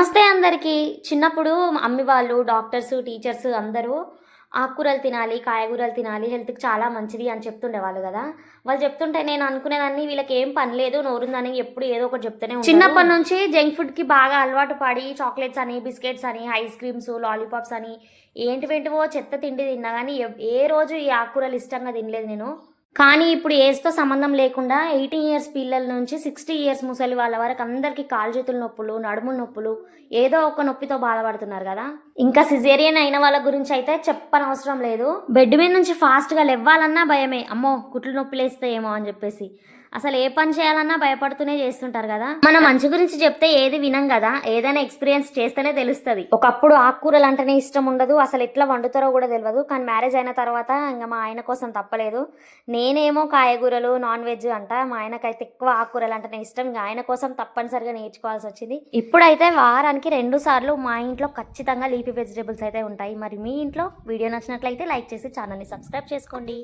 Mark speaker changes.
Speaker 1: నమస్తే అందరికీ. చిన్నప్పుడు మమ్మీ వాళ్ళు, డాక్టర్స్, టీచర్స్ అందరూ ఆకుకూరలు తినాలి, కాయగూరలు తినాలి, హెల్త్‌కి చాలా మంచిది అని చెప్తుండేవాళ్ళు గదా! వాళ్ళు చెప్తుంటే నేను అనుకునేదాన్ని వీళ్ళకేం పని లేదు, నోరుందని ఎప్పుడు ఏదో ఒకటి చెప్తూనే ఉంటారు. చిన్నప్పటి నుంచి జంక్ ఫుడ్‌కి బాగా అలవాటు పడి చాక్లెట్స్ అని, బిస్కెట్స్ అని, ఐస్ క్రీమ్స్, లాలీపాప్స్ అని ఏంటివేంటివో చెత్త తిండి తిన్నా గానీ ఏ రోజు ఈ ఆకుకూరలు ఇష్టంగా తినలేదు నేను. కానీ ఇప్పుడు ఏజ్‌తో సంబంధం లేకుండా 18 ఇయర్స్ పిల్లల నుంచి 60 ఇయర్స్ ముసలి వాళ్ళ వరకు అందరికీ కాళ్ళు చేతుల నొప్పులు, నడుముల నొప్పులు, ఏదో ఒక నొప్పితో బాధపడుతున్నారు గదా! ఇంకా సిజేరియన్ అయిన వాళ్ళ గురించి అయితే చెప్పనవసరం లేదు. బెడ్ మీద నుంచి ఫాస్ట్‌గా లెవ్వాలన్నా భయమే. అమ్మో! కుట్లు నొప్పులేస్తాయేమో అని జెప్పేసి. అసలు ఏ పని చేయాలన్నా భయపడుతూనే చేస్తుంటారు కదా. మన మంచి గురించి చెప్తే ఏది వినం కదా, ఏదైనా ఎక్స్పీరియన్స్ చేస్తేనే తెలుస్తుంది. ఒకప్పుడు ఆకుకూరలు అంటేనే ఇష్టం ఉండదు, అసలు ఎట్లా వండుతారో కూడా తెలియదు. కానీ మ్యారేజ్ అయిన తర్వాత ఇంకా మా ఆయన కోసం తప్పలేదు. నేనేమో కాయగూరలు, నాన్ వెజ్ అంట, మా ఆయనకైతే ఎక్కువ ఆకుకూరలు అంటేనే ఇష్టం. ఇంకా ఆయన కోసం తప్పనిసరిగా నేర్చుకోవాల్సి వచ్చింది. ఇప్పుడైతే వారానికి 2 సార్లు మా ఇంట్లో ఖచ్చితంగా లీఫీ వెజిటేబుల్స్ అయితే ఉంటాయి. మరి మీ ఇంట్లో వీడియో నచ్చినట్లయితే లైక్ చేసి ఛానల్ని సబ్స్క్రైబ్ చేసుకోండి.